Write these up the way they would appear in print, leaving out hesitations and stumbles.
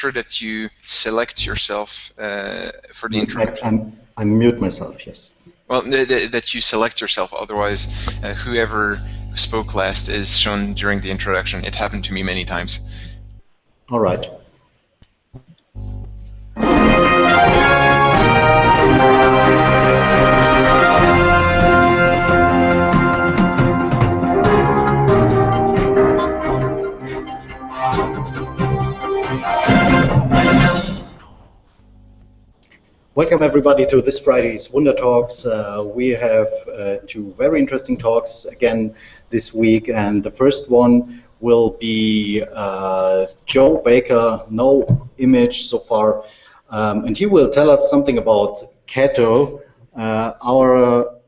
sure that you select yourself for the introduction. I mute myself, yes. Well, that you select yourself, otherwise whoever spoke last is shown during the introduction. It happened to me many times. All right. Welcome everybody to this Friday's Wundertalks. We have two very interesting talks again this week, and the first one will be Joe Baker, no image so far, and he will tell us something about Cato, our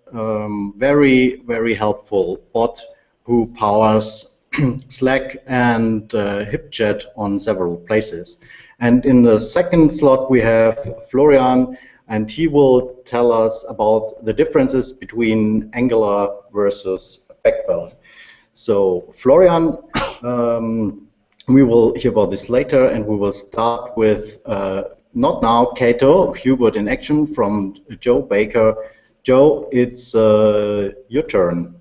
very, very helpful bot who powers Slack and HipChat on several places. And in the second slot we have Florian, and he will tell us about the differences between Angular versus Backbone. So Florian, we will hear about this later, and we will start with, not now, Cato, Hubot in action from Joe Baker. Joe, it's your turn.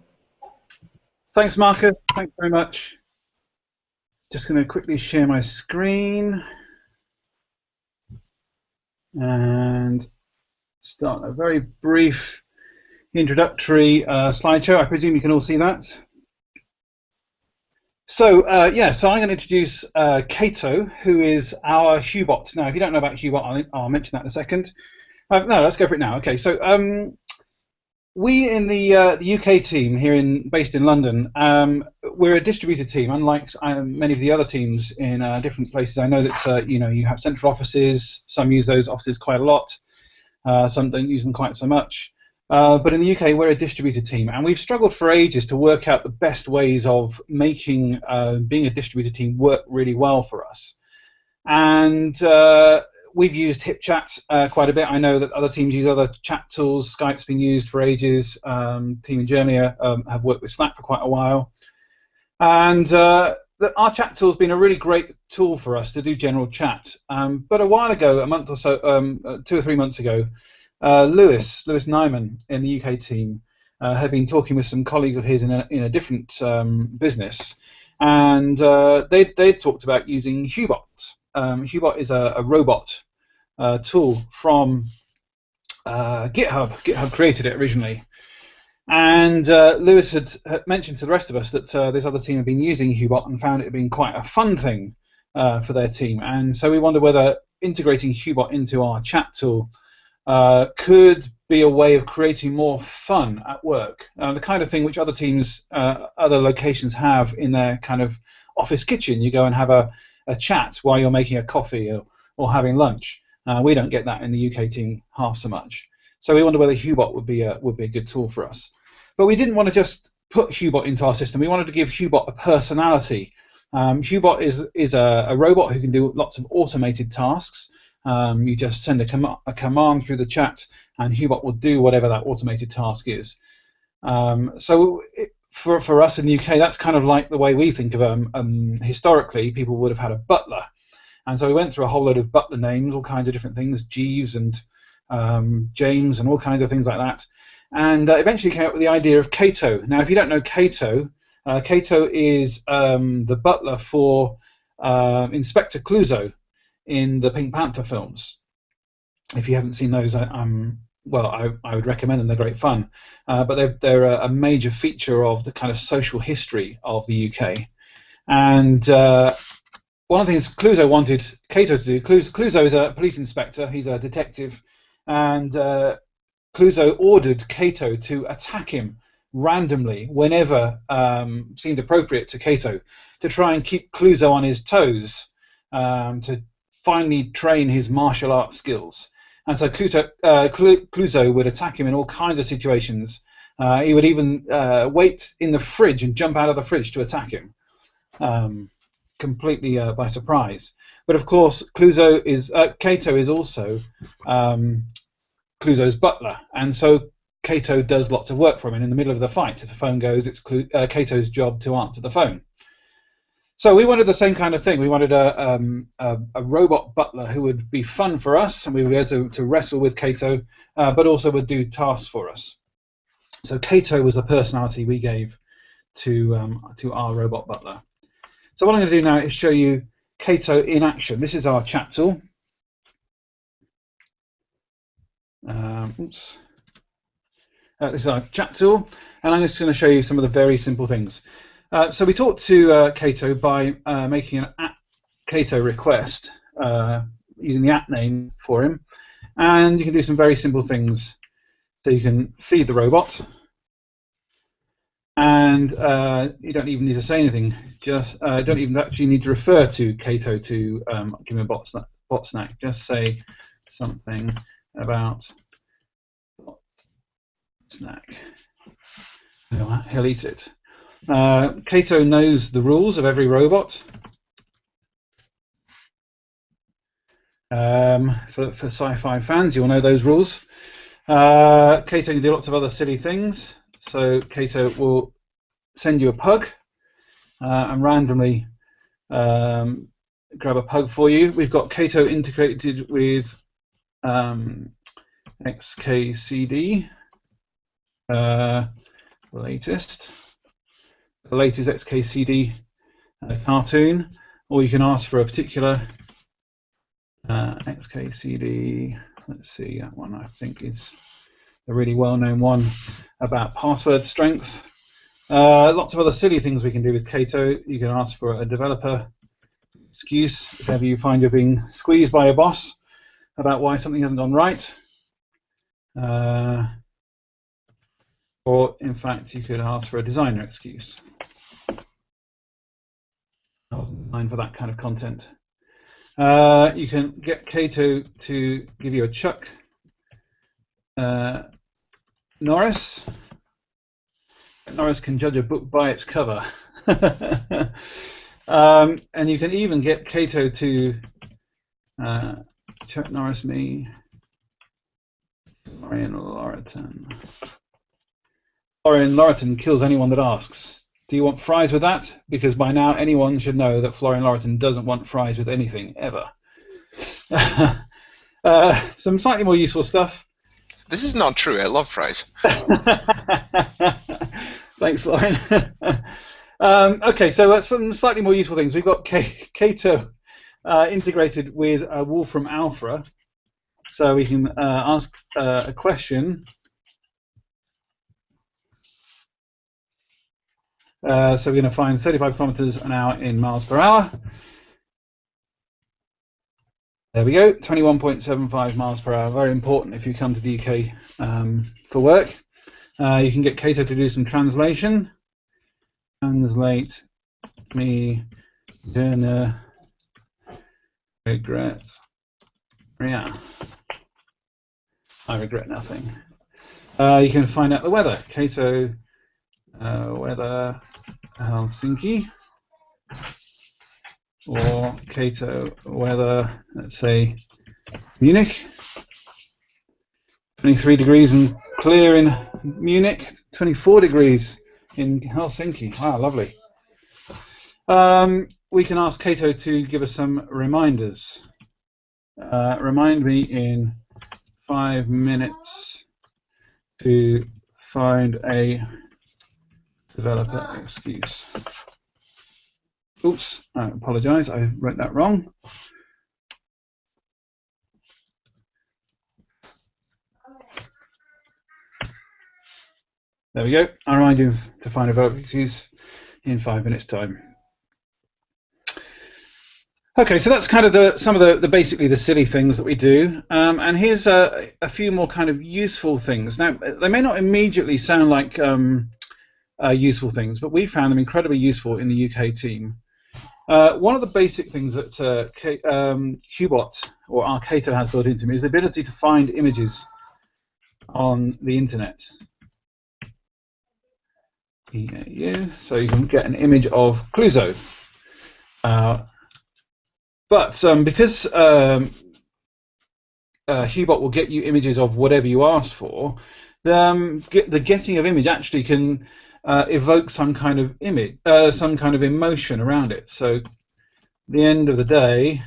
Thanks, Marcus. Thanks very much. Just going to quickly share my screen and start a very brief introductory slideshow. I presume you can all see that. So yeah, so I'm going to introduce Cato, who is our Hubot. Now, if you don't know about Hubot, I'll mention that in a second. No, let's go for it now. Okay, so we in the UK team here based in London, we're a distributed team, unlike many of the other teams in different places. I know that you have central offices. Some use those offices quite a lot. Some don't use them quite so much. But in the UK, we're a distributed team, and we've struggled for ages to work out the best ways of making being a distributed team work really well for us. And we've used HipChat quite a bit. I know that other teams use other chat tools. Skype's been used for ages. Team in Germany have worked with Slack for quite a while. And our chat tool's been a really great tool for us to do general chat. But a while ago, a month or so, 2 or 3 months ago, Lewis Nyman in the UK team had been talking with some colleagues of his in a different business, and they talked about using Hubot. Hubot is a robot tool from GitHub. GitHub created it originally. And Lewis had mentioned to the rest of us that this other team had been using Hubot and found it had been quite a fun thing for their team. And so we wondered whether integrating Hubot into our chat tool could be a way of creating more fun at work. The kind of thing which other teams, other locations have in their kind of office kitchen. You go and have a chat while you're making a coffee or having lunch. We don't get that in the UK team half so much. So we wonder whether Hubot would be a good tool for us. But we didn't want to just put Hubot into our system. We wanted to give Hubot a personality. Hubot is a robot who can do lots of automated tasks. You just send a command through the chat, and Hubot will do whatever that automated task is. So for us in the UK, that's kind of like the way we think of historically, people would have had a butler. And so we went through a whole load of butler names, all kinds of different things, Jeeves and James and all kinds of things like that. And eventually came up with the idea of Cato. Now, if you don't know Cato, Cato is the butler for Inspector Clouseau in the Pink Panther films. If you haven't seen those, I would recommend them. They're great fun. But they're a major feature of the kind of social history of the UK. And one of the things Clouseau wanted Cato to do, Clouseau is a police inspector, he's a detective, and Clouseau ordered Cato to attack him randomly whenever seemed appropriate to Cato, to try and keep Clouseau on his toes, to finally train his martial arts skills. And so Clouseau would attack him in all kinds of situations. He would even wait in the fridge and jump out of the fridge to attack him, completely by surprise. But of course, Cato is also Clouseau's butler, and so Cato does lots of work for him. And in the middle of the fight, if the phone goes, it's Cato's job to answer the phone. So we wanted the same kind of thing. We wanted a robot butler who would be fun for us, and we would be able to wrestle with Cato, but also would do tasks for us. So Cato was the personality we gave to our robot butler. So what I'm going to do now is show you Cato in action. This is our chat tool. This is our chat tool, and I'm just going to show you some of the very simple things. So we talked to Cato by making an @Cato request using the name for him, and you can do some very simple things. So you can feed the robot, and you don't even need to say anything. Just don't even actually need to refer to Cato to give him a bot snack. Just say something about bot snack. He'll eat it. Cato knows the rules of every robot. For sci-fi fans, you'll know those rules. Cato can do lots of other silly things. So Cato will send you a pug and randomly grab a pug for you. We've got Cato integrated with XKCD, the latest XKCD cartoon, or you can ask for a particular XKCD. Let's see, that one I think is a really well-known one about password strength. Lots of other silly things we can do with Cato. You can ask for a developer excuse if ever you find you're being squeezed by a boss about why something hasn't gone right. Or in fact, you could ask for a designer excuse. I wasn't designed for that kind of content. You can get Cato to give you a Chuck Norris. Norris can judge a book by its cover. And you can even get Cato to Chuck Norris me, Florian Loretan. Florian Loretan kills anyone that asks. Do you want fries with that? Because by now anyone should know that Florian Loretan doesn't want fries with anything, ever. Some slightly more useful stuff. This is not true. I love fries. Thanks, Florian. Okay, so some slightly more useful things. We've got Cato integrated with Wolfram Alpha, so we can ask a question. So we're going to find 35 kilometers an hour in miles per hour. There we go, 21.75 miles per hour. Very important if you come to the UK for work. You can get Cato to do some translation. Translate me gonna regret. Yeah, I regret nothing. You can find out the weather. Cato weather Helsinki, or Cato weather, let's say Munich. 23 degrees and clear in Munich, 24 degrees in Helsinki. Wow, lovely. We can ask Cato to give us some reminders. Remind me in 5 minutes to find a developer excuse. Oops, I apologize, I wrote that wrong. There we go. I'll remind you to find a developer excuse in 5 minutes' time. Okay, so that's kind of some of the basically the silly things that we do, and here's a few more kind of useful things. Now, they may not immediately sound like useful things, but we found them incredibly useful in the UK team. One of the basic things that Hubot or our Cato has built into me is the ability to find images on the internet. So you can get an image of Cluzo. But because Hubot will get you images of whatever you ask for, the getting of image actually can evoke some kind of image, some kind of emotion around it. So the end of the day,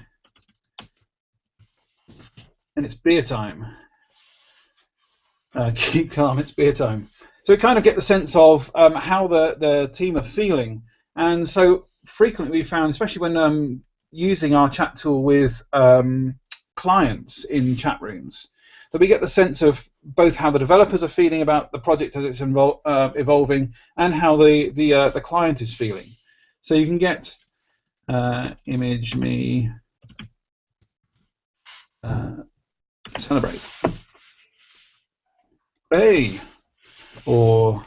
and it's beer time. Keep calm, it's beer time. So we kind of get the sense of how the team are feeling. And so frequently we found, especially when using our chat tool with clients in chat rooms, that we get the sense of both how the developers are feeling about the project as it's evolving, and how the client is feeling. So you can get image me celebrate, hey, or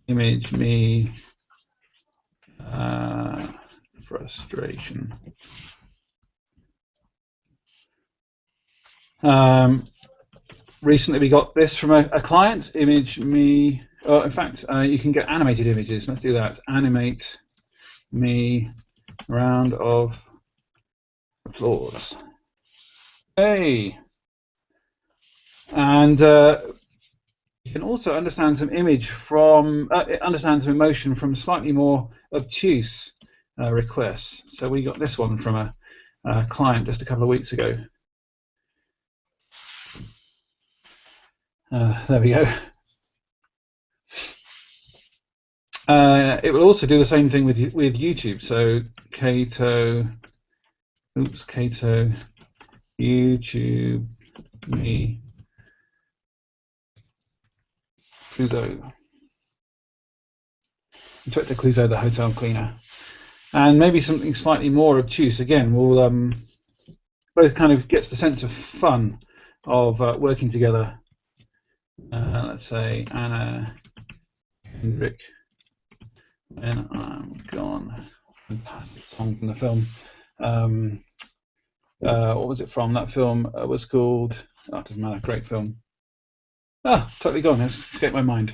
image me frustration. Recently we got this from a client, image me, in fact you can get animated images. Let's do that. Animate me round of applause. Hey. And you can also understand some image from, understand some emotion from slightly more obtuse requests. So we got this one from a client just a couple of weeks ago. There we go. It will also do the same thing with YouTube. So Cato, Cato, YouTube me Clouseau. Inspector Clouseau, the hotel cleaner. And maybe something slightly more obtuse. Again, will both kind of gets the sense of fun of working together. Let's say Anna Kendrick, When I'm Gone. Fantastic song from the film. What was it from? That film was called, oh, it doesn't matter, great film. Ah, totally gone, it's escaped my mind.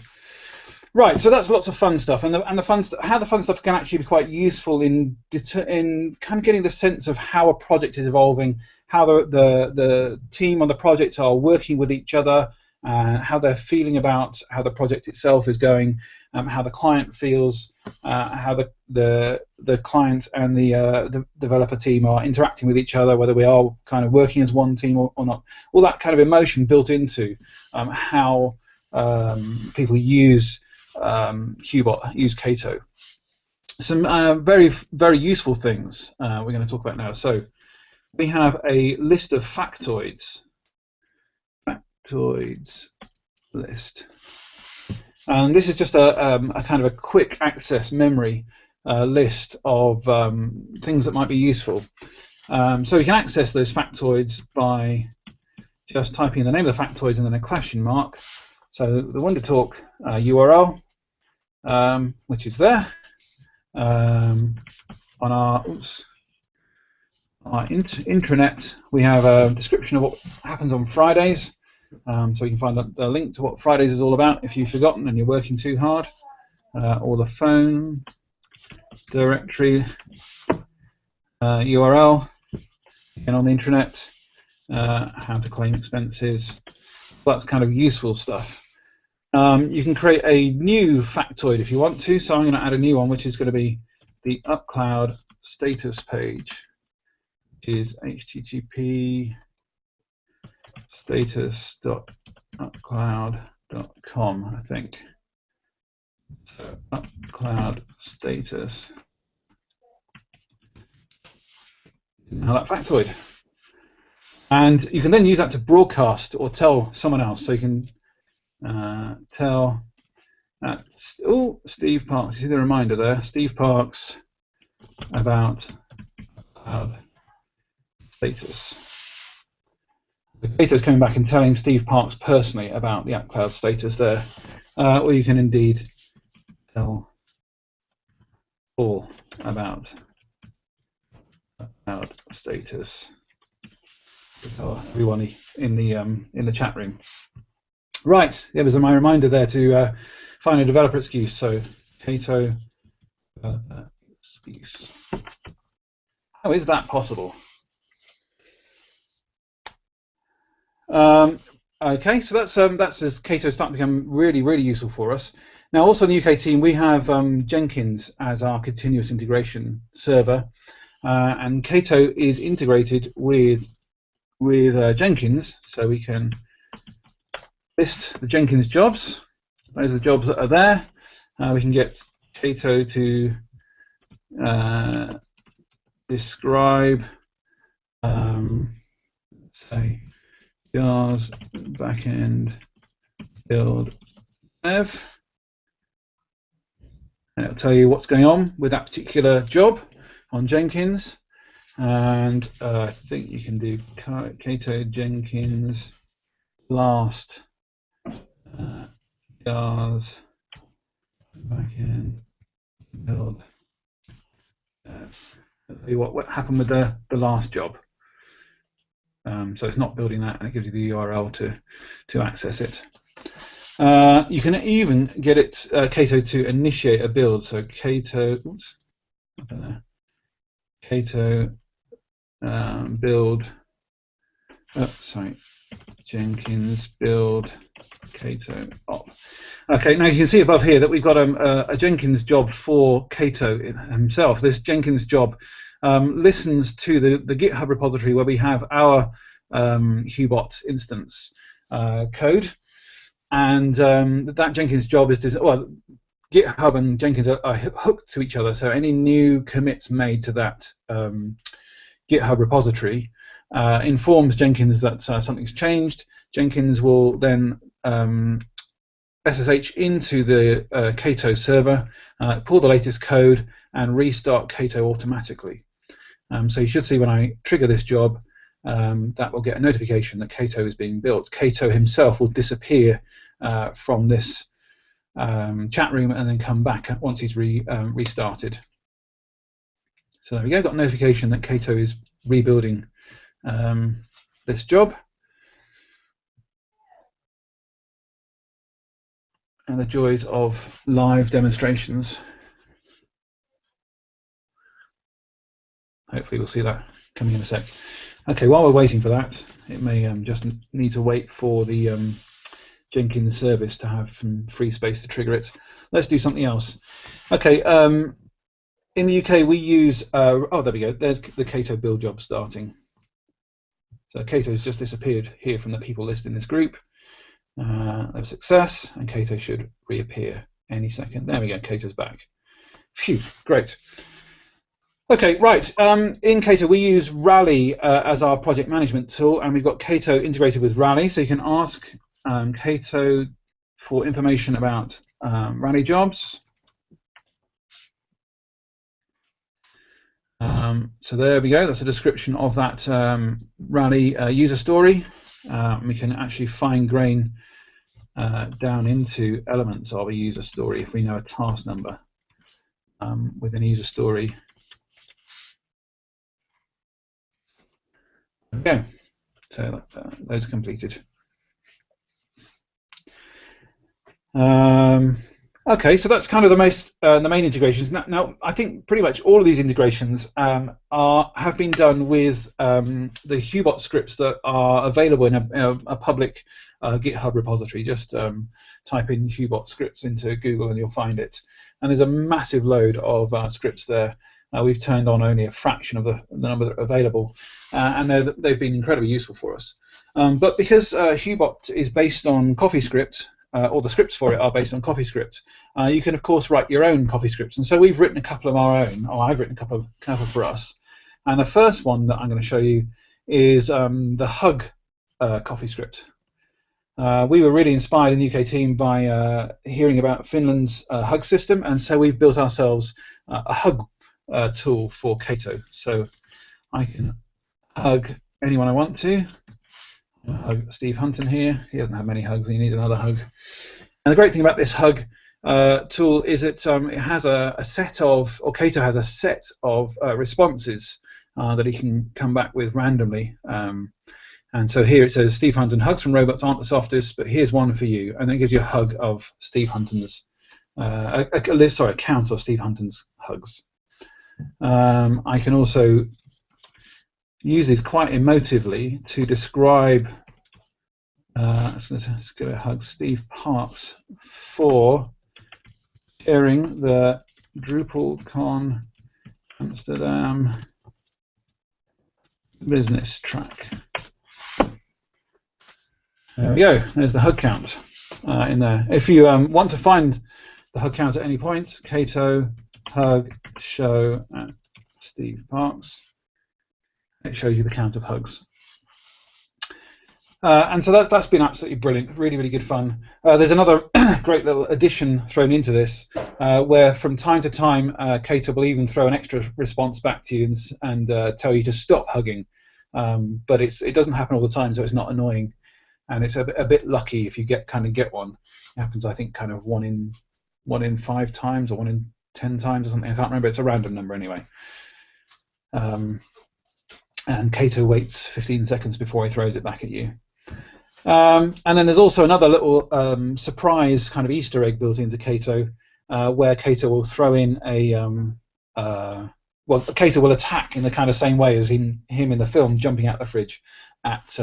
Right, so that's lots of fun stuff, and the fun how the fun stuff can actually be quite useful in kind of getting the sense of how a project is evolving, how the team on the project are working with each other, how they're feeling about how the project itself is going, how the client feels, how the client and the developer team are interacting with each other, whether we are kind of working as one team or not. All that kind of emotion built into how people use Hubot, use Cato. Some very, very useful things we're going to talk about now. So we have a list of factoids. Factoids list. And this is just a kind of a quick access memory list of things that might be useful. So we can access those factoids by just typing in the name of the factoids and then a question mark. So the Wundertalk URL, which is there, on our intranet, we have a description of what happens on Fridays. So you can find the link to what Fridays is all about if you've forgotten and you're working too hard, or the phone directory URL, again on the intranet, how to claim expenses. That's kind of useful stuff. You can create a new factoid if you want to, so I'm going to add a new one, which is going to be the UpCloud status page, which is http status.upcloud.com, I think. So UpCloud status. Now that factoid. And you can then use that to broadcast or tell someone else. So you can tell Steve Parks, you see the reminder there, Steve Parks about cloud status. Cato is coming back and telling Steve Parks personally about the UpCloud status there, or you can indeed tell Paul about UpCloud status. Tell everyone in the chat room. Right, there was my reminder there to find a developer excuse. So Cato excuse. How is that possible? Okay, so that's as Cato starting to become really, really useful for us. Now, also in the UK team, we have Jenkins as our continuous integration server, and Cato is integrated with Jenkins, so we can list the Jenkins jobs. Those are the jobs that are there. We can get Cato to describe, say, jars backend build dev, and it'll tell you what's going on with that particular job on Jenkins. And I think you can do Cato Jenkins last jars backend build. I'll tell you what happened with the last job. So it's not building that, and it gives you the URL to access it. You can even get it Cato to initiate a build. So Cato, oops, I don't know. Cato build. Sorry, Jenkins build Cato op. Okay, now you can see above here that we've got a Jenkins job for Cato himself. This Jenkins job listens to the GitHub repository where we have our Hubot instance code, and that Jenkins job is GitHub and Jenkins are hooked to each other. So any new commits made to that GitHub repository informs Jenkins that something's changed. Jenkins will then SSH into the Cato server, pull the latest code, and restart Cato automatically. So you should see when I trigger this job, that will get a notification that Cato is being built. Cato himself will disappear from this chat room and then come back once he's restarted. So there we go, got a notification that Cato is rebuilding this job. And the joys of live demonstrations. Hopefully we'll see that coming in a sec. Okay, while we're waiting for that, it may just need to wait for the Jenkins service to have some free space to trigger it. Let's do something else. Okay, in the UK we use, oh there we go, there's the Cato build job starting. So Cato's just disappeared here from the people list in this group. Of success, and Cato should reappear any second. There we go, Cato's back. Phew, great. Okay, right. In Cato, we use Rally as our project management tool, and we've got Cato integrated with Rally, so you can ask Cato for information about Rally jobs. So there we go, that's a description of that Rally user story. We can actually fine-grain down into elements of a user story if we know a task number within a user story. Okay, so those are completed. Okay, so that's kind of the main integrations. Now, I think pretty much all of these integrations have been done with the Hubot scripts that are available in a public GitHub repository. Just type in Hubot scripts into Google and you'll find it. And there's a massive load of scripts there. We've turned on only a fraction of the number that are available, and they've been incredibly useful for us. But because Hubot is based on CoffeeScript, or the scripts for it are based on CoffeeScript, you can of course write your own CoffeeScripts, and so we've written a couple of our own, or I've written a couple for us. And the first one that I'm going to show you is the Hug CoffeeScript. We were really inspired in the UK team by hearing about Finland's Hug system, and so we've built ourselves a Hug tool for Cato. So I can hug anyone I want to. I'll hug Steve Hunton here. He doesn't have many hugs. He needs another hug. And the great thing about this Hug tool is it has a set of, or Cato has a set of responses that he can come back with randomly. And so here it says, Steve Hunton, hugs from robots aren't the softest, but here's one for you. And then it gives you a hug of Steve Hunton's, a count of Steve Hunton's hugs. I can also use these quite emotively to describe, let's get a hug Steve Parks for sharing the DrupalCon Amsterdam business track. There we go. There's the hug count in there. If you want to find the hug count at any point, Cato hug show at Steve Parks. It shows you the count of hugs. And so that's been absolutely brilliant, really, really good fun. There's another great little addition thrown into this, where from time to time, Cato will even throw an extra response back to you and tell you to stop hugging. But it doesn't happen all the time, so it's not annoying. And it's a bit lucky if you get one. It happens, I think, kind of one in 5 times or 1 in 10 times or something. I can't remember. It's a random number anyway. And Cato waits 15 seconds before he throws it back at you. And then there's also another little surprise kind of Easter egg built into Cato, where Cato will throw in Cato will attack in the kind of same way as him in the film, jumping out the fridge at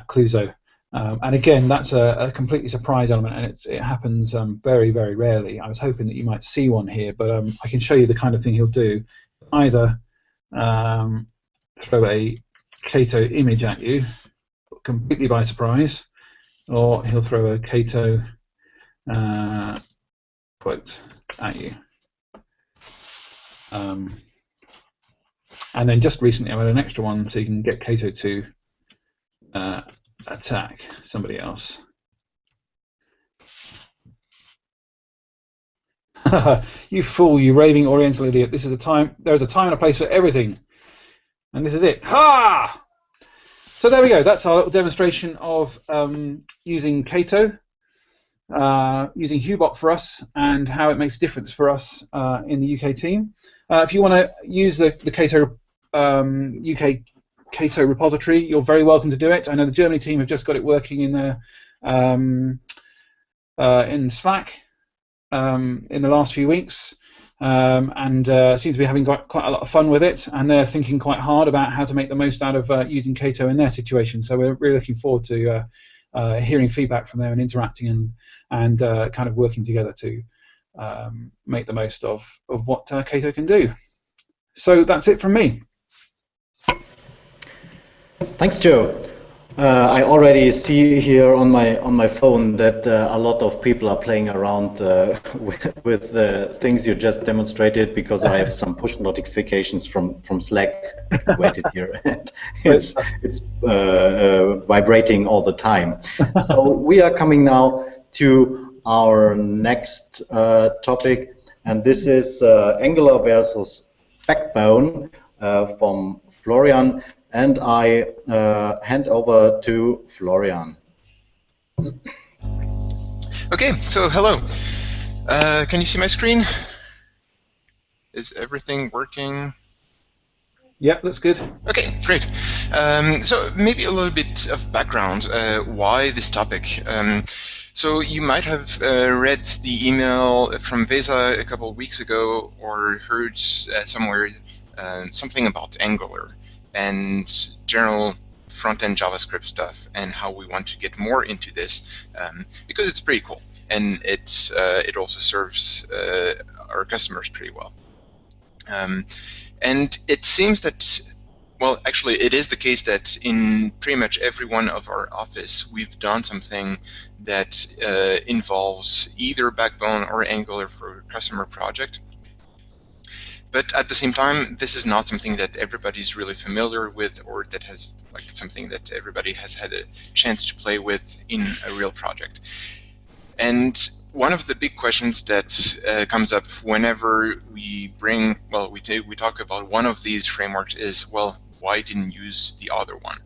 Clouseau. And again, that's a completely surprise element, and it happens very, very rarely. I was hoping that you might see one here, but I can show you the kind of thing he'll do. Either throw a Cato image at you, completely by surprise, or he'll throw a Cato quote at you. And then just recently I had an extra one so you can get Cato to attack somebody else. You fool, you raving Oriental idiot. There is a time and a place for everything. And this is it. Ha! So there we go. That's our little demonstration of using Cato, using Hubot for us, and how it makes a difference for us in the UK team. If you want to use the Cato UK Cato repository, you're very welcome to do it. I know the Germany team have just got it working in their in Slack in the last few weeks, and seem to be having quite a lot of fun with it, and they're thinking quite hard about how to make the most out of using Cato in their situation. So we're really looking forward to hearing feedback from them and interacting and kind of working together to make the most of what Cato can do. So that's it from me. Thanks, Joe. I already see here on my phone that a lot of people are playing around with the things you just demonstrated, because I have some push notifications from Slack activated here. It's vibrating all the time. So we are coming now to our next topic, and this is Angular versus Backbone from Florian. And I hand over to Florian. Okay, so hello. Can you see my screen? Is everything working? Yep, that's good. Okay, great. So maybe a little bit of background, why this topic. So you might have read the email from Vesa a couple of weeks ago, or heard somewhere something about Angular and general front-end JavaScript stuff, and how we want to get more into this, because it's pretty cool, and it also serves our customers pretty well. And it seems that, well, actually, it is the case that in pretty much every one of our office, we've done something that involves either Backbone or Angular for a customer project. But at the same time, this is not something that everybody's really familiar with, or that has something that everybody has had a chance to play with in a real project. And one of the big questions that comes up whenever we talk about one of these frameworks is, well, why didn't you use the other one?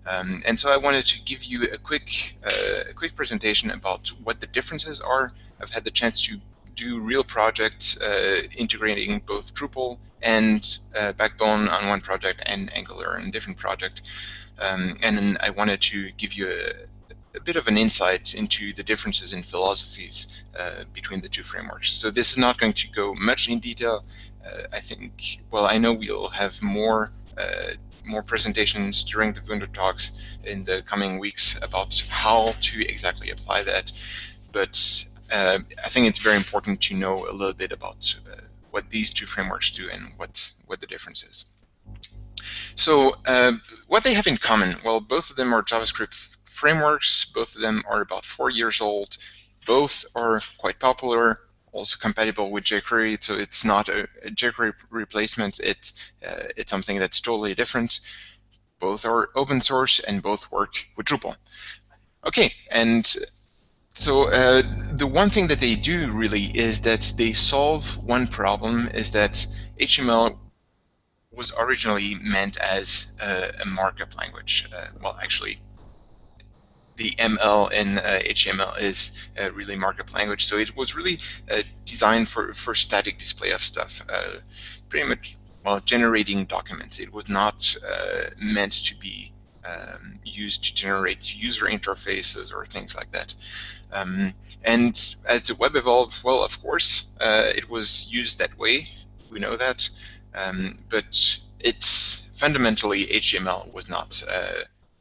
And so I wanted to give you a quick presentation about what the differences are. I've had the chance to do real projects integrating both Drupal and Backbone on one project and Angular on a different project. And then I wanted to give you a bit of an insight into the differences in philosophies between the two frameworks. So this is not going to go much in detail. I know we'll have more presentations during the Wundertalks in the coming weeks about how to exactly apply that. But I think it's very important to know a little bit about what these two frameworks do and what the difference is. So what they have in common, well, both of them are JavaScript frameworks, both of them are about 4 years old, both are quite popular, also compatible with jQuery, so it's not a jQuery replacement, it's something that's totally different. Both are open source and both work with Drupal. Okay, and so the one thing that they do really is that they solve one problem, is that HTML was originally meant as a markup language. Well, actually, the ML in HTML is really markup language, so it was really designed for static display of stuff, pretty much, well, generating documents. It was not meant to be used to generate user interfaces or things like that. And as the web evolved, well, of course, it was used that way. We know that. But it's fundamentally HTML was not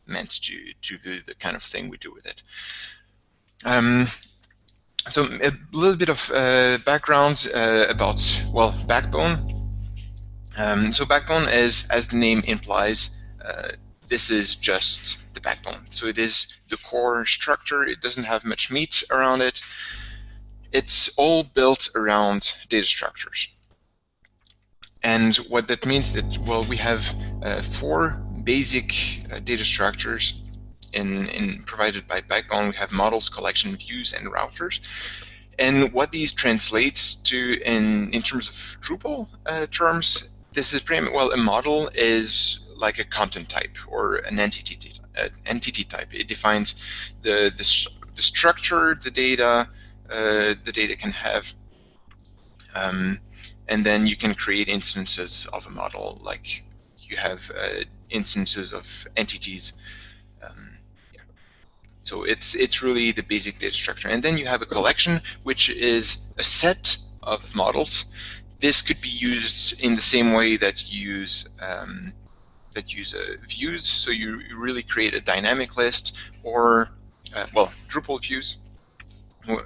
meant to do the kind of thing we do with it. So a little bit of background about, well, Backbone. So Backbone is, as the name implies, this is just the backbone. So it is the core structure. It doesn't have much meat around it. It's all built around data structures. And what that means that, well, we have 4 basic data structures provided by Backbone. We have models, collection, views, and routers. And what these translates to in terms of Drupal terms, this is pretty well, a model is like a content type or an entity type. It defines the structure the data can have. And then you can create instances of a model, like you have instances of entities. Yeah. So it's really the basic data structure. And then you have a collection, which is a set of models. This could be used in the same way that you use views. So you really create a dynamic list, or well, Drupal views,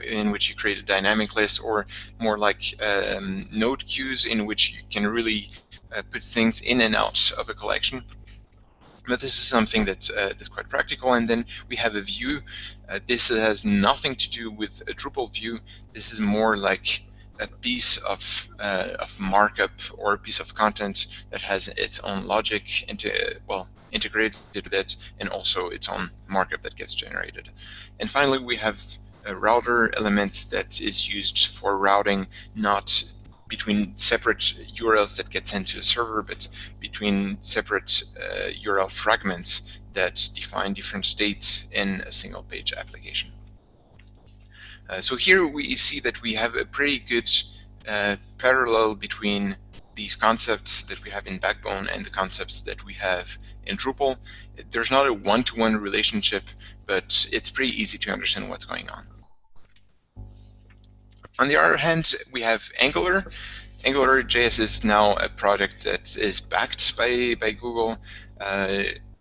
in which you create a dynamic list, or more like node queues, in which you can really put things in and out of a collection. But this is something that's quite practical. And then we have a view. This has nothing to do with a Drupal view. This is more like a piece of markup or a piece of content that has its own logic integrated with it, and also its own markup that gets generated. And finally, we have a router element that is used for routing, not between separate URLs that get sent to the server, but between separate URL fragments that define different states in a single page application. So here we see that we have a pretty good parallel between these concepts that we have in Backbone and the concepts that we have in Drupal. There's not a one-to-one relationship, but it's pretty easy to understand what's going on. On the other hand, we have Angular. AngularJS is now a project that is backed by Google.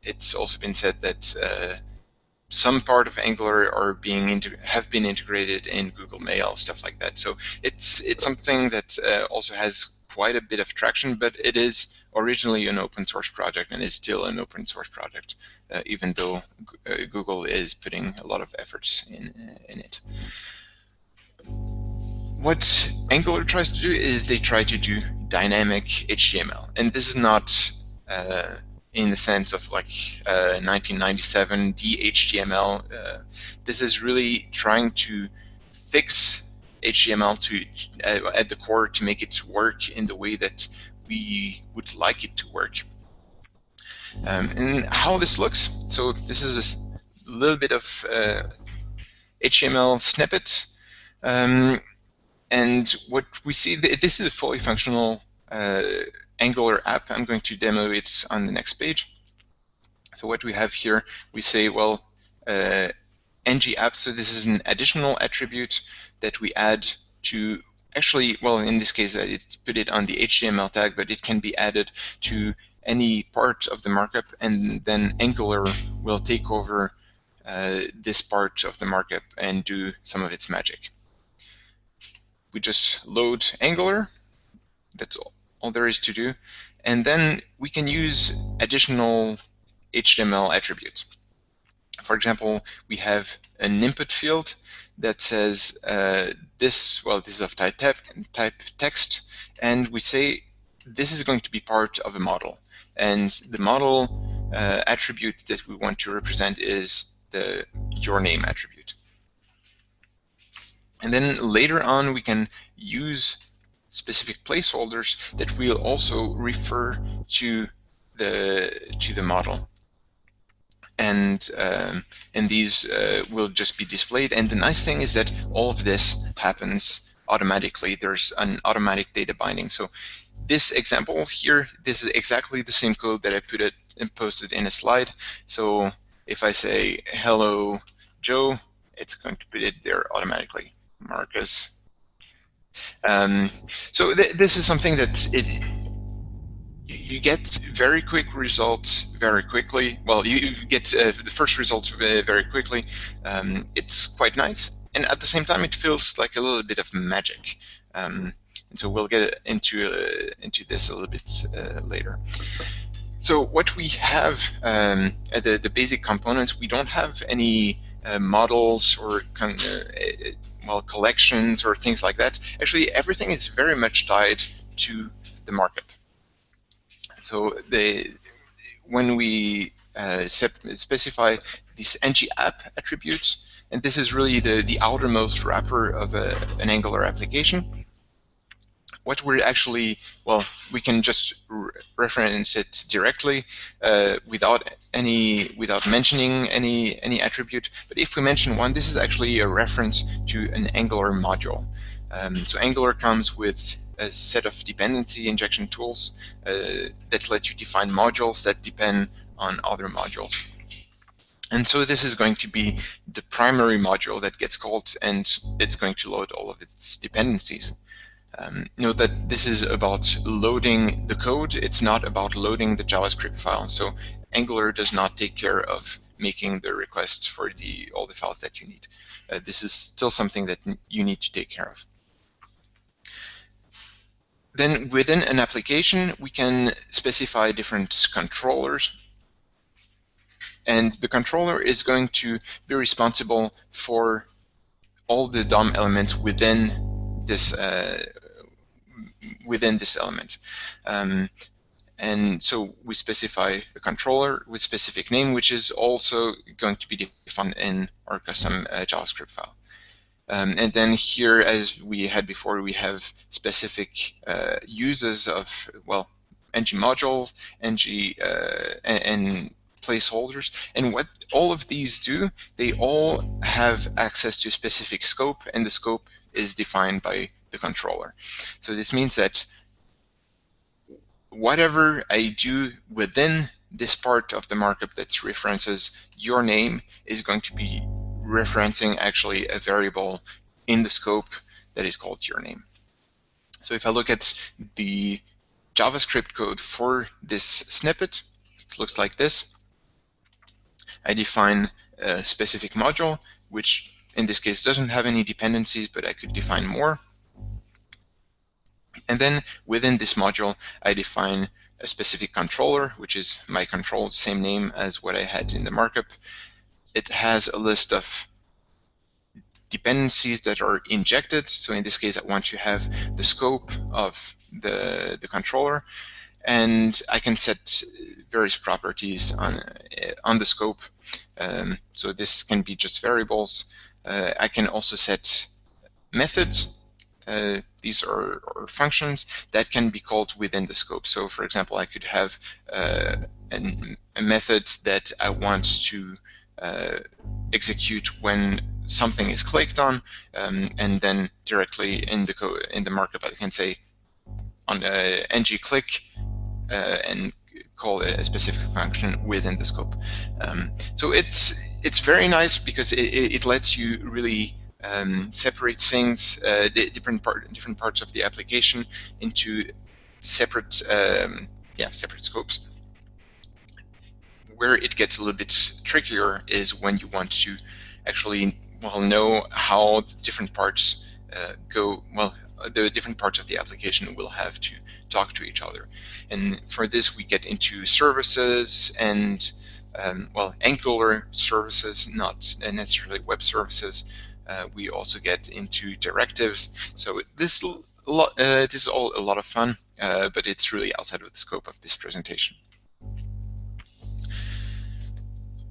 It's also been said that some part of Angular have been integrated in Google Mail, stuff like that. So it's something that also has quite a bit of traction, but it is originally an open source project and is still an open source project, even though Google is putting a lot of efforts in it. What Angular tries to do is they try to do dynamic HTML, and this is not in the sense of like 1997 DHTML. This is really trying to fix HTML at the core to make it work in the way that we would like it to work. And how this looks, so this is a little bit of HTML snippet. And what we see, this is a fully functional Angular app. I'm going to demo it on the next page. So what we have here, we say, well, ng app. So this is an additional attribute that we add to, actually, well, in this case, it's put it on the HTML tag, but it can be added to any part of the markup, and then Angular will take over this part of the markup and do some of its magic. we just load Angular. That's all there is to do. And then we can use additional HTML attributes. For example, we have an input field that says this is of type text, and we say this is going to be part of a model. And the model attribute that we want to represent is the your name attribute. And then later on, we can use specific placeholders that will also refer to the model. And these will just be displayed. And the nice thing is that all of this happens automatically. There's an automatic data binding. So this example here, this is exactly the same code that I put it and posted in a slide. So if I say hello Joe, it's going to put it there automatically. Marcus. So this is something that you get very quick results very quickly. Well, you get the first results very quickly. It's quite nice, and at the same time, it feels like a little bit of magic. And so we'll get into this a little bit later. So what we have, the basic components, we don't have any models or collections or things like that. Actually, everything is very much tied to the markup. So when we specify this ng-app attribute, and this is really the outermost wrapper of an Angular application, what we're actually, we can just reference it directly without mentioning any attribute. But if we mention one, this is actually a reference to an Angular module. So Angular comes with a set of dependency injection tools that let you define modules that depend on other modules. And so this is going to be the primary module that gets called, and it's going to load all of its dependencies. Note that this is about loading the code. It's not about loading the JavaScript file. So Angular does not take care of making the requests for all the files that you need. This is still something that you need to take care of. Then within an application, we can specify different controllers. And the controller is going to be responsible for all the DOM elements within this element. And so we specify a controller with specific name, which is also going to be defined in our custom JavaScript file. And then here, as we had before, we have specific uses of, ng module, and placeholders. And what all of these do, they all have access to a specific scope, and the scope is defined by the controller. So this means that whatever I do within this part of the markup that references your name is going to be referencing actually a variable in the scope that is called your name. So if I look at the JavaScript code for this snippet, it looks like this. I define a specific module, which in this case doesn't have any dependencies, but I could define more. And then within this module, I define a specific controller, which is my control, same name as what I had in the markup. It has a list of dependencies that are injected. So in this case, I want to have the scope of the controller, and I can set various properties on the scope. So this can be just variables. I can also set methods. These are functions that can be called within the scope. So for example, I could have a method that I want to execute when something is clicked on, and then directly in the markup I can say on ng-click and call a specific function within the scope. So it's very nice because it lets you really separate things, different parts of the application into separate scopes. Where it gets a little bit trickier is when you want to actually know how the different parts go, the different parts of the application will have to talk to each other. And for this, we get into services and well, Angular services, not necessarily web services. We also get into directives. So this is all a lot of fun, but it's really outside of the scope of this presentation.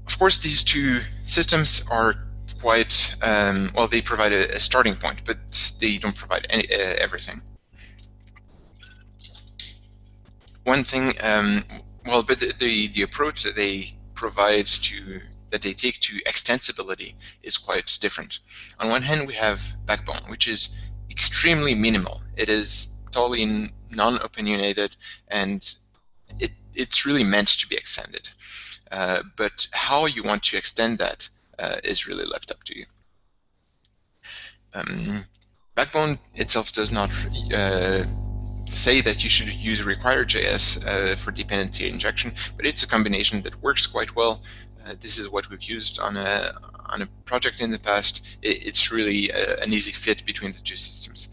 Of course, these two systems are quite, well, they provide a starting point, but they don't provide everything. One thing, well, but the approach that they provide that they take to extensibility is quite different. On one hand, we have Backbone, which is extremely minimal. It is totally non-opinionated, and it's really meant to be extended. But how you want to extend that is really left up to you. Backbone itself does not say that you should use require.js for dependency injection, but it's a combination that works quite well. This is what we've used on a project in the past. It's really an easy fit between the two systems.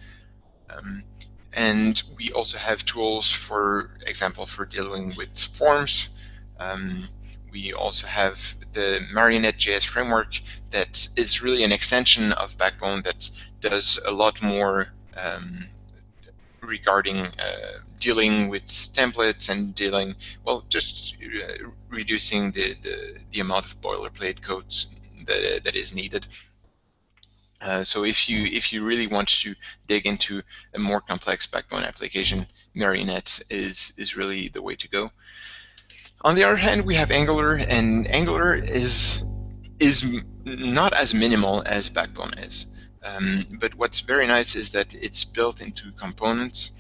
And we also have tools, for example, for dealing with forms. We also have the Marionette.js framework that is really an extension of Backbone that does a lot more regarding dealing with templates and dealing, well, just reducing the amount of boilerplate code that is needed. So if you really want to dig into a more complex Backbone application, Marionette is really the way to go. On the other hand, we have Angular, and Angular is not as minimal as Backbone is. But what's very nice is that it's built into components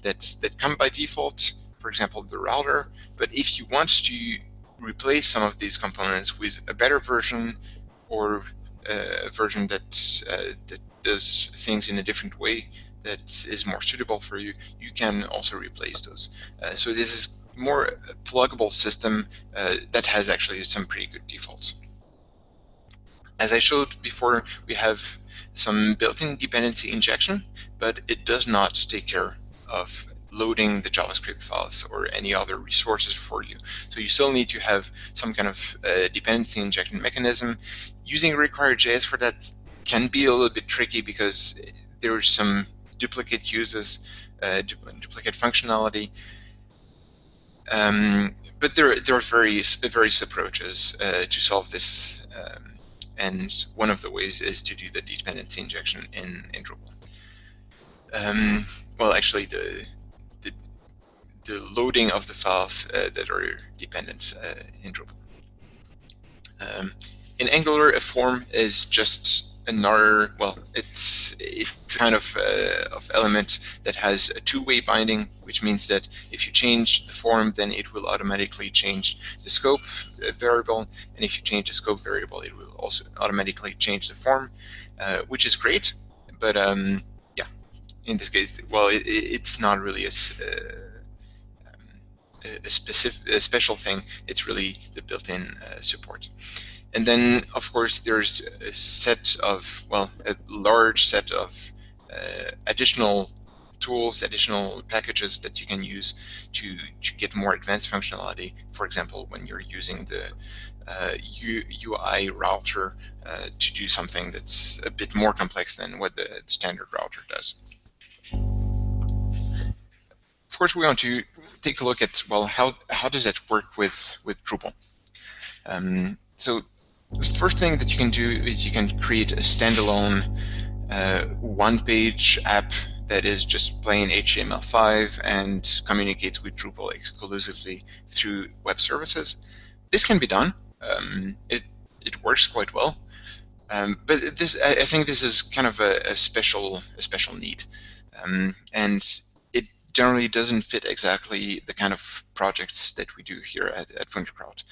that come by default, for example, the router. But if you want to replace some of these components with a better version, or a version that does things in a different way that is more suitable for you, you can also replace those. So this is more a pluggable system that has actually some pretty good defaults. As I showed before, we have some built-in dependency injection, but it does not take care of loading the JavaScript files or any other resources for you. So you still need to have some kind of dependency injection mechanism. Using require.js for that can be a little bit tricky because there's some duplicate uses, duplicate functionality. But there are various approaches to solve this, and one of the ways is to do the dependency injection in Drupal. Well, actually, the loading of the files that are dependent in Drupal. In Angular, a form is just another, well, it's kind of element that has a two-way binding, which means that if you change the form, then it will automatically change the scope variable, and if you change the scope variable, it will also automatically change the form, which is great, but yeah, in this case, well, it's not really a special thing. It's really the built-in support. And then, of course, there's a set of, well, a large set of additional tools, additional packages that you can use to get more advanced functionality. For example, when you're using the UI router to do something that's a bit more complex than what the standard router does. Of course, we want to take a look at, well, how does that work with Drupal? So the first thing that you can do is you can create a standalone one-page app that is just plain HTML5 and communicates with Drupal exclusively through web services. This can be done. It works quite well. But I think this is kind of a special need, and it generally doesn't fit exactly the kind of projects that we do here at Wundertalks.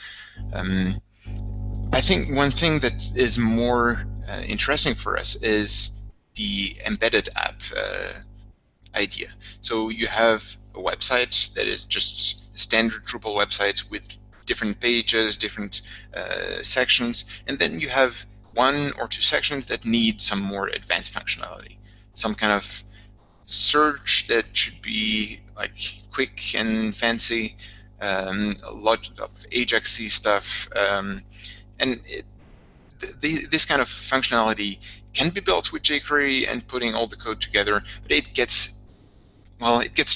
I think one thing that is more interesting for us is the embedded app idea. So you have a website that is just a standard Drupal website with different pages, different sections, and then you have one or two sections that need some more advanced functionality, some kind of search that should be like quick and fancy, a lot of Ajax-y stuff, and this kind of functionality can be built with jQuery and putting all the code together, but it gets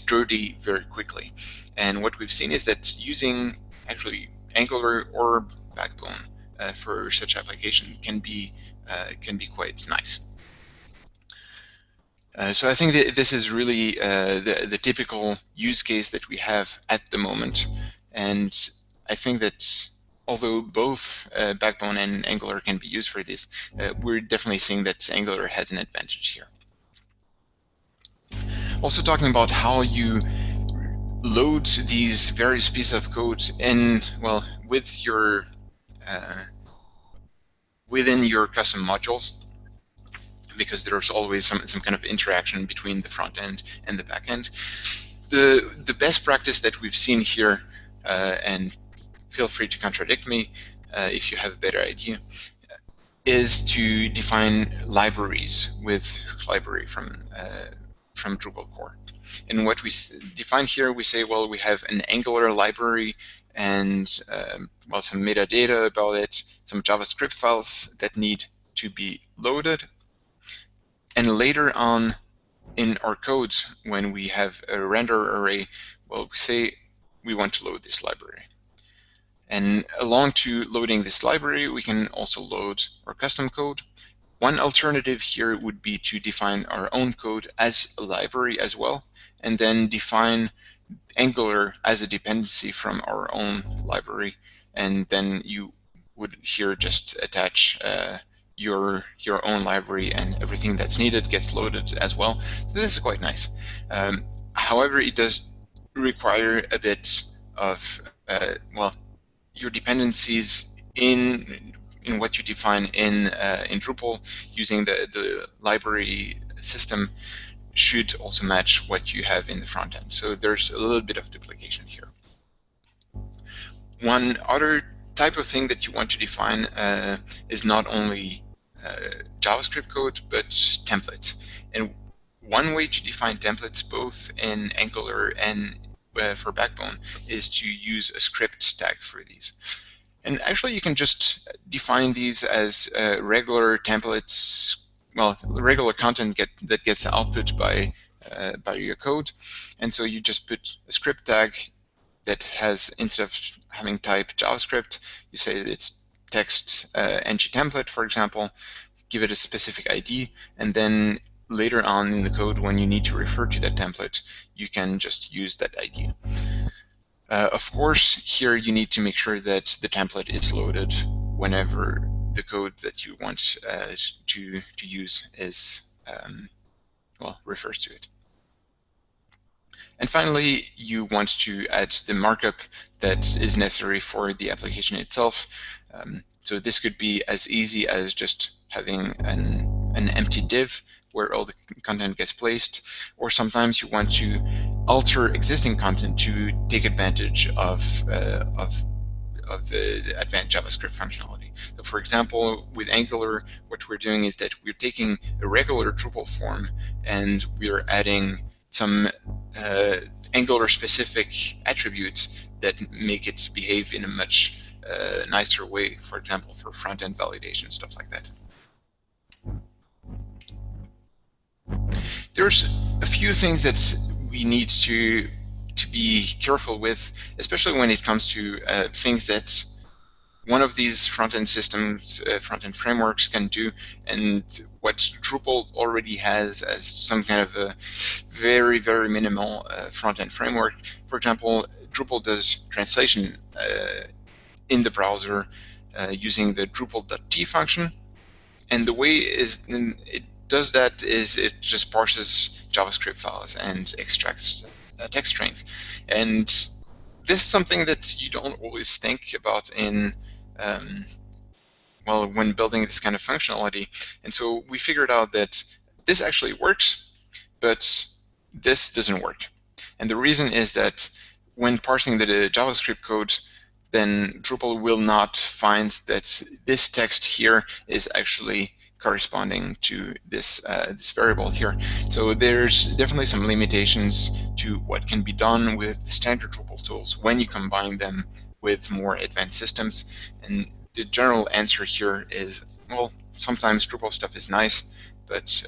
dirty very quickly. And what we've seen is that using actually Angular or Backbone for such application can be quite nice. So I think that this is really the typical use case that we have at the moment, and I think that although both Backbone and Angular can be used for this, we're definitely seeing that Angular has an advantage here. Also talking about how you load these various pieces of code in, well, with your within your custom modules, because there's always some kind of interaction between the front end and the back end. The best practice that we've seen here, and feel free to contradict me if you have a better idea, is to define libraries with hook library from Drupal core. And what we define here, we say, well, we have an Angular library and well, some metadata about it, some JavaScript files that need to be loaded. And later on in our code, when we have a render array, well, we say we want to load this library. And along to loading this library, we can also load our custom code. One alternative here would be to define our own code as a library as well, and then define Angular as a dependency from our own library. And then you would here just attach your own library, and everything that's needed gets loaded as well. So this is quite nice. However, it does require a bit of well, your dependencies in what you define in Drupal using the library system should also match what you have in the front end. So there's a little bit of duplication here. One other type of thing that you want to define is not only JavaScript code, but templates. And one way to define templates, both in Angular and for Backbone, is to use a script tag for these. And actually, you can just define these as regular templates, well, regular content that gets output by your code. And so you just put a script tag that has, instead of having type JavaScript, you say it's text ng template, for example, give it a specific ID, and then later on in the code, when you need to refer to that template, you can just use that ID. Of course, here you need to make sure that the template is loaded whenever the code that you want to use is well, refers to it. And finally, you want to add the markup that is necessary for the application itself. So this could be as easy as just having an empty div where all the content gets placed, or sometimes you want to alter existing content to take advantage of the advanced JavaScript functionality. So for example, with Angular, what we're doing is that we're taking a regular Drupal form and we're adding some Angular-specific attributes that make it behave in a much nicer way, for example, for front-end validation, stuff like that. There's a few things that we need to be careful with, especially when it comes to things that one of these front-end systems, front-end frameworks can do, and what Drupal already has as some kind of a very, very minimal front-end framework. For example, Drupal does translation in the browser using the Drupal.t function, and the way it does that is it just parses JavaScript files and extracts text strings. And this is something that you don't always think about in well, when building this kind of functionality. And so we figured out that this actually works, but this doesn't work. And the reason is that when parsing the JavaScript code, then Drupal will not find that this text here is actually corresponding to this this variable here. So there's definitely some limitations to what can be done with standard Drupal tools when you combine them with more advanced systems. And the general answer here is, well, sometimes Drupal stuff is nice, but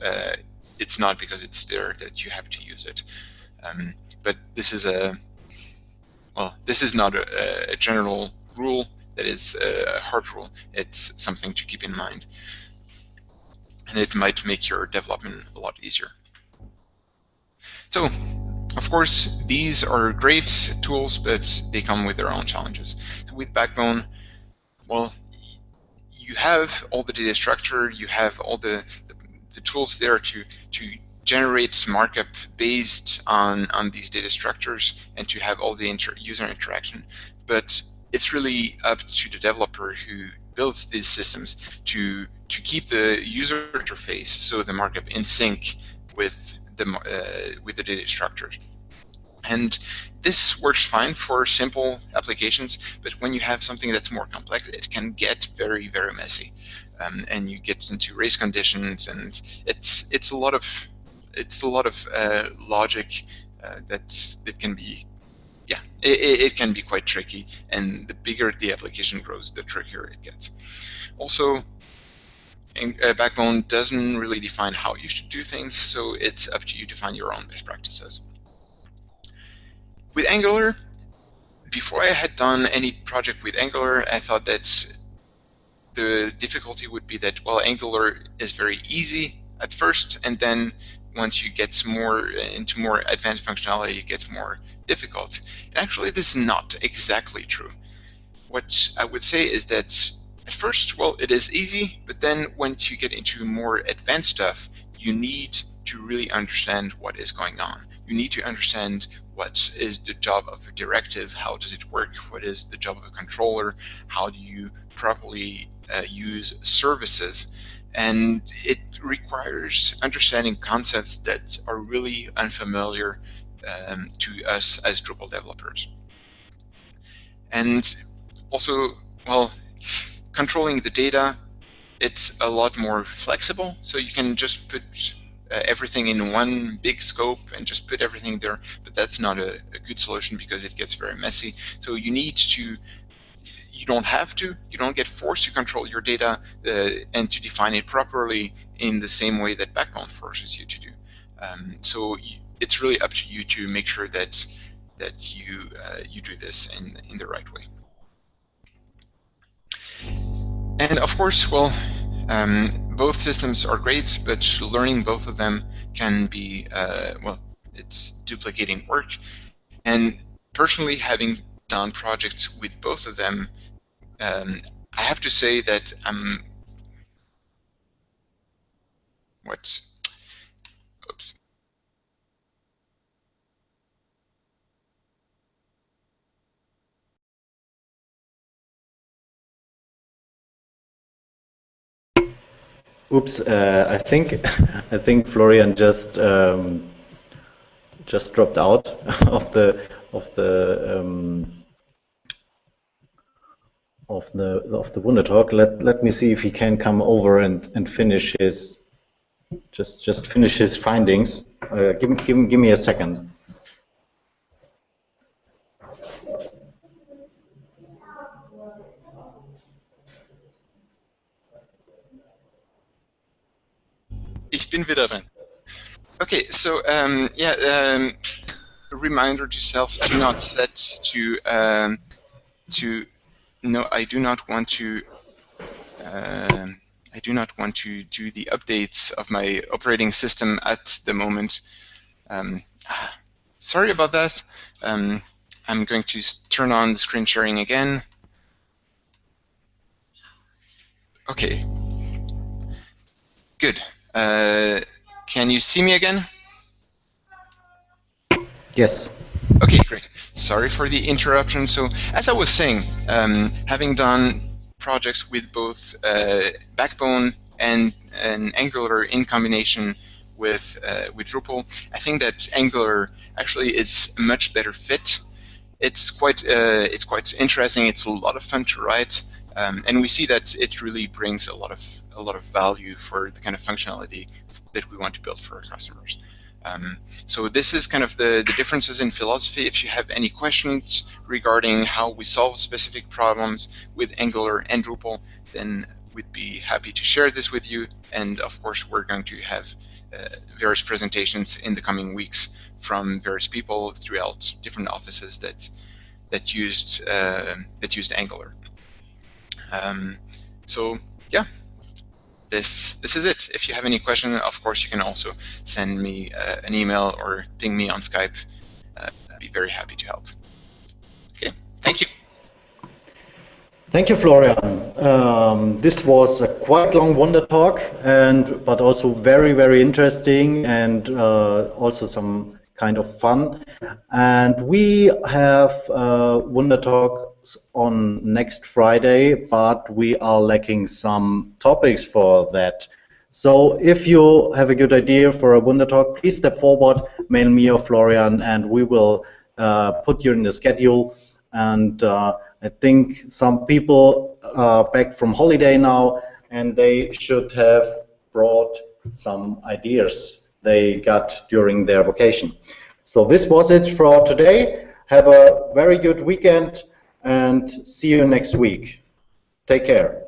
it's not because it's there that you have to use it. But this is this is not a general rule that is a hard rule. It's something to keep in mind, and it might make your development a lot easier. So, of course, these are great tools, but they come with their own challenges. So with Backbone, well, you have all the data structure, you have all the tools there to generate markup based on these data structures and to have all the user interaction. But it's really up to the developer who builds these systems to keep the user interface, so the markup, in sync with the data structures. And this works fine for simple applications, but when you have something that's more complex, it can get very, very messy, and you get into race conditions, and it's a lot of logic that can be, yeah, it can be quite tricky. And the bigger the application grows, the trickier it gets. Also, Backbone doesn't really define how you should do things, so it's up to you to find your own best practices. With Angular, before I had done any project with Angular, I thought that the difficulty would be that, well, Angular is very easy at first, and then once you get into more advanced functionality, it gets more difficult. Actually, this is not exactly true. What I would say is that at first, well, it is easy, but then once you get into more advanced stuff, you need to really understand what is going on. You need to understand what is the job of a directive, how does it work, what is the job of a controller, how do you properly use services. And it requires understanding concepts that are really unfamiliar to us as Drupal developers. And also, well, controlling the data, it's a lot more flexible, so you can just put everything in one big scope and just put everything there, but that's not a good solution because it gets very messy. So you need to, you don't get forced to control your data and to define it properly in the same way that Backbone forces you to do. So it's really up to you to make sure that you do this in the right way. And of course, well, both systems are great, but learning both of them can be, well, it's duplicating work. And personally, having done projects with both of them, I have to say that oops. Oops, I think Florian just dropped out of the Wundertalk. Let me see if he can come over and finish his just finish his findings. Give me a second. Ich bin wieder rein. Okay, so yeah, a reminder to self: do not set to no. I do not want to. I do not want to do the updates of my operating system at the moment. Sorry about that. I'm going to turn on the screen sharing again. Okay. Good. Can you see me again? Yes. Okay, great. Sorry for the interruption. So, as I was saying, having done projects with both Backbone and Angular in combination with Drupal, I think that Angular actually is a much better fit. It's quite interesting. It's a lot of fun to write. And we see that it really brings a lot of value for the kind of functionality that we want to build for our customers. So this is kind of the differences in philosophy. If you have any questions regarding how we solve specific problems with Angular and Drupal, then we'd be happy to share this with you. And of course, we're going to have various presentations in the coming weeks from various people throughout different offices that used Angular. So yeah, this is it. If you have any question, of course, you can also send me an email or ping me on Skype. I'd be very happy to help. Okay, thank you. Thank you, Florian. This was a quite long Wonder Talk, but also very, very interesting, and also some kind of fun. And we have Wonder Talks on next Friday, but we are lacking some topics for that. So if you have a good idea for a Wonder Talk, please step forward, mail me or Florian, and we will put you in the schedule. And I think some people are back from holiday now, and they should have brought some ideas they got during their vacation. So this was it for today. Have a very good weekend and see you next week. Take care.